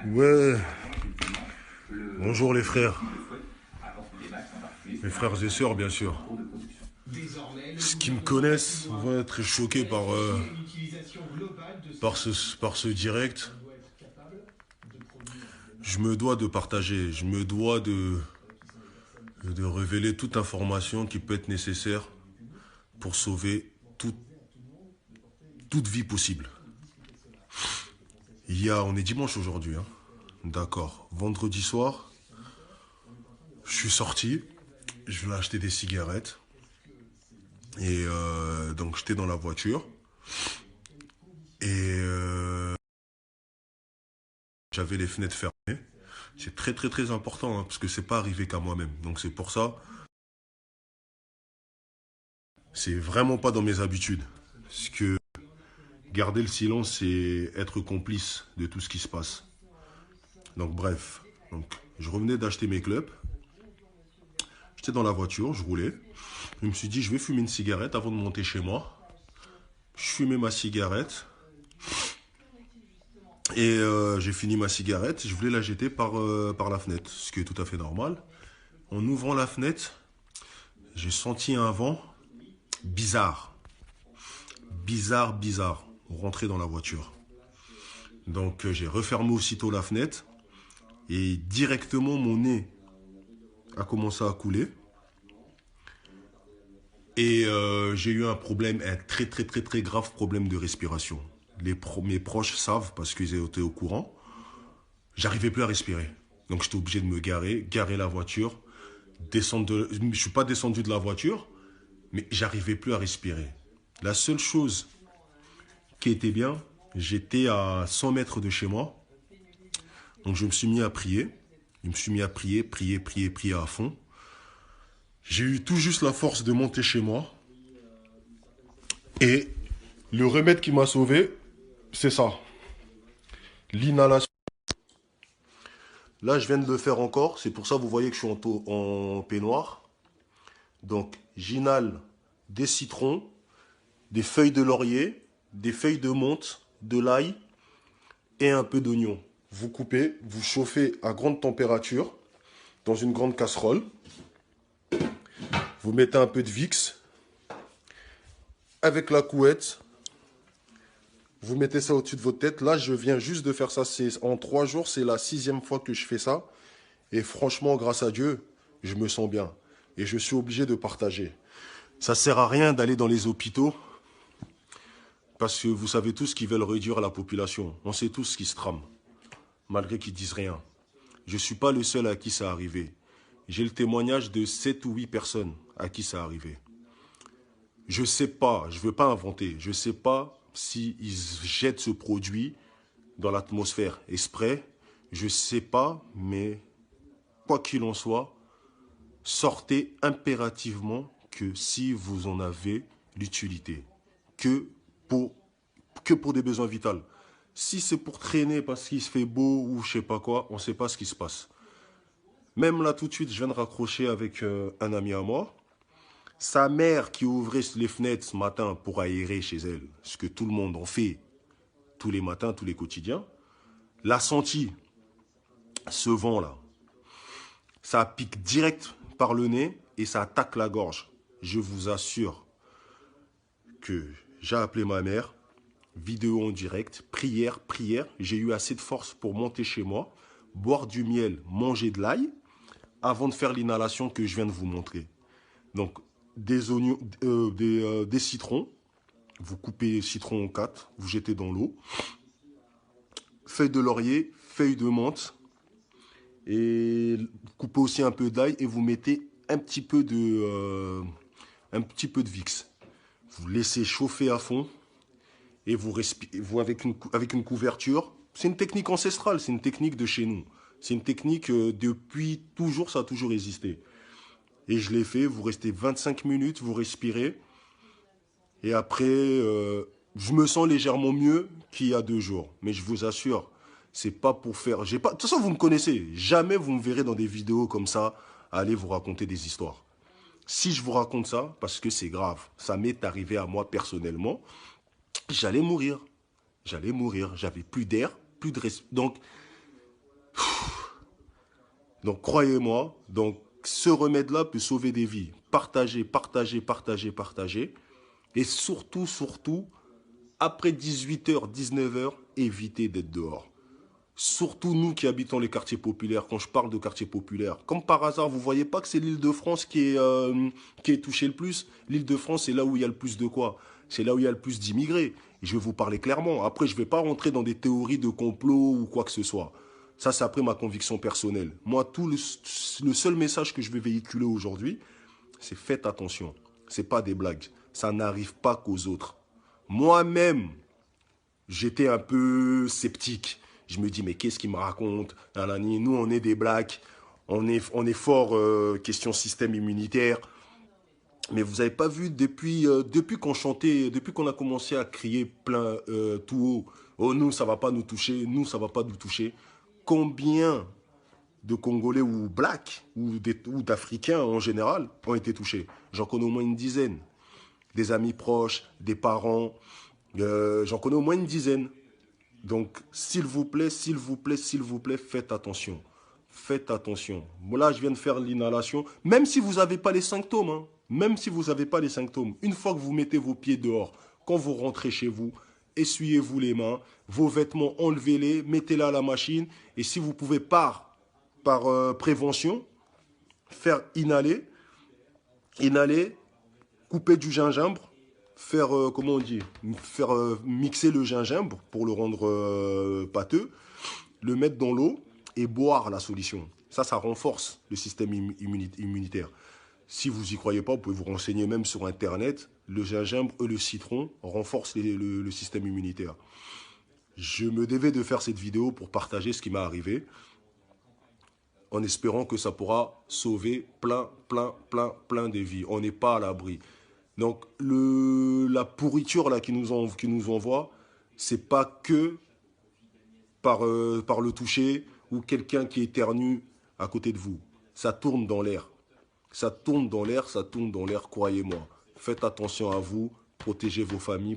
Ouais, bonjour les frères. Mes frères et sœurs, bien sûr. Ceux qui me connaissent vont être choqués par ce direct. Je me dois de partager, je me dois de révéler toute information qui peut être nécessaire pour sauver toute vie possible. On est dimanche aujourd'hui, hein. D'accord. Vendredi soir, je suis sorti, je voulais acheter des cigarettes. Et donc j'étais dans la voiture. Et j'avais les fenêtres fermées. C'est très très très important, hein, parce que c'est pas arrivé qu'à moi-même. Donc c'est pour ça, c'est vraiment pas dans mes habitudes. Parce que garder le silence, c'est être complice de tout ce qui se passe. Donc bref, donc, je revenais d'acheter mes clopes. J'étais dans la voiture, je roulais. Je me suis dit, je vais fumer une cigarette avant de monter chez moi. Je fumais ma cigarette. Et j'ai fini ma cigarette. Je voulais la jeter par la fenêtre, ce qui est tout à fait normal. En ouvrant la fenêtre, j'ai senti un vent bizarre. Bizarre. Rentrer dans la voiture. Donc j'ai refermé aussitôt la fenêtre. Et directement, mon nez a commencé à couler. Et j'ai eu un problème, un très très très très grave problème de respiration. Mes proches savent parce qu'ils étaient au courant. J'arrivais plus à respirer. Donc j'étais obligé de me garer la voiture, je suis pas descendu de la voiture, mais j'arrivais plus à respirer. La seule chose qui était bien, j'étais à 100 mètres de chez moi. Donc je me suis mis à prier. Je me suis mis à prier à fond. J'ai eu tout juste la force de monter chez moi. Et le remède qui m'a sauvé, c'est ça. L'inhalation. Là, je viens de le faire encore. C'est pour ça que vous voyez que je suis en peignoir. Donc, j'inhale des citrons, des feuilles de laurier, des feuilles de menthe, de l'ail et un peu d'oignon. Vous coupez, vous chauffez à grande température dans une grande casserole. Vous mettez un peu de Vicks. Avec la couette, vous mettez ça au-dessus de votre tête. Là, je viens juste de faire ça. En 3 jours, c'est la 6e fois que je fais ça. Et franchement, grâce à Dieu, je me sens bien. Et je suis obligé de partager. Ça sert à rien d'aller dans les hôpitaux. Parce que vous savez tous qu'ils veulent réduire la population. On sait tous ce qui se trame. Malgré qu'ils disent rien. Je ne suis pas le seul à qui ça arrivé. J'ai le témoignage de 7 ou 8 personnes à qui ça arrivé. Je ne sais pas, je ne veux pas inventer. Je ne sais pas s'ils jettent ce produit dans l'atmosphère exprès. Je ne sais pas, mais quoi qu'il en soit, sortez impérativement que si vous en avez l'utilité. Que pour des besoins vitaux. Si c'est pour traîner parce qu'il se fait beau ou je sais pas quoi, on ne sait pas ce qui se passe. Même là tout de suite, je viens de raccrocher avec un ami à moi. Sa mère qui ouvrait les fenêtres ce matin pour aérer chez elle, ce que tout le monde en fait tous les matins, tous les quotidiens, l'a senti, ce vent-là. Ça pique direct par le nez et ça attaque la gorge. Je vous assure que j'ai appelé ma mère, vidéo en direct, prière. J'ai eu assez de force pour monter chez moi, boire du miel, manger de l'ail, avant de faire l'inhalation que je viens de vous montrer. Donc, des oignons, des citrons. Vous coupez les citrons en 4, vous jetez dans l'eau. Feuilles de laurier, feuilles de menthe. Et vous coupez aussi un peu d'ail et vous mettez un petit peu de Vicks. Vous laissez chauffer à fond et vous respirez avec une couverture. C'est une technique ancestrale, c'est une technique de chez nous. C'est une technique depuis toujours, ça a toujours existé. Et je l'ai fait, vous restez 25 minutes, vous respirez. Et après, je me sens légèrement mieux qu'il y a 2 jours. Mais je vous assure, c'est pas pour faire... De toute façon, vous me connaissez. Jamais vous me verrez dans des vidéos comme ça, aller vous raconter des histoires. Si je vous raconte ça, parce que c'est grave. Ça m'est arrivé à moi personnellement. J'allais mourir. J'avais plus d'air, plus de... Donc, Donc, croyez-moi, donc, ce remède-là peut sauver des vies. Partagez, partagez, partagez, partagez. Et surtout, surtout, après 18h, 19h, évitez d'être dehors. Surtout nous qui habitons les quartiers populaires, quand je parle de quartiers populaires. Comme par hasard, vous ne voyez pas que c'est l'Île-de-France qui est touchée le plus. L'Île-de-France, c'est là où il y a le plus de quoi? C'est là où il y a le plus d'immigrés. Et je vais vous parler clairement. Après, je ne vais pas rentrer dans des théories de complot ou quoi que ce soit. Ça, c'est après ma conviction personnelle. Moi, le seul message que je vais véhiculer aujourd'hui, c'est faites attention. Ce n'est pas des blagues. Ça n'arrive pas qu'aux autres. Moi-même, j'étais un peu sceptique. Je me dis, mais qu'est-ce qu'il me raconte? Nous, on est des blacks. On est fort question système immunitaire. Mais vous n'avez pas vu, depuis qu'on chantait, depuis qu'on a commencé à crier plein tout haut, oh, nous, ça ne va pas nous toucher, nous, ça ne va pas nous toucher. Combien de Congolais ou blacks, ou d'Africains en général, ont été touchés? J'en connais au moins une dizaine. Des amis proches, des parents, j'en connais au moins une dizaine. Donc, s'il vous plaît, s'il vous plaît, s'il vous plaît, faites attention. Faites attention. Là, je viens de faire l'inhalation. Même si vous n'avez pas les symptômes, hein, même si vous n'avez pas les symptômes, une fois que vous mettez vos pieds dehors, quand vous rentrez chez vous, essuyez-vous les mains, vos vêtements, enlevez-les, mettez-les à la machine. Et si vous pouvez par prévention, faire inhaler, couper du gingembre, faire, comment on dit, faire mixer le gingembre pour le rendre pâteux, le mettre dans l'eau et boire la solution. Ça renforce le système immunitaire. Si vous n'y croyez pas, vous pouvez vous renseigner même sur Internet. Le gingembre et le citron renforcent le système immunitaire. Je me devais de faire cette vidéo pour partager ce qui m'est arrivé, en espérant que ça pourra sauver plein de vies. On n'est pas à l'abri. Donc, la pourriture là, qui nous envoie, c'est pas que par le toucher ou quelqu'un qui éternue à côté de vous. Ça tourne dans l'air. Ça tourne dans l'air, croyez-moi. Faites attention à vous, protégez vos familles.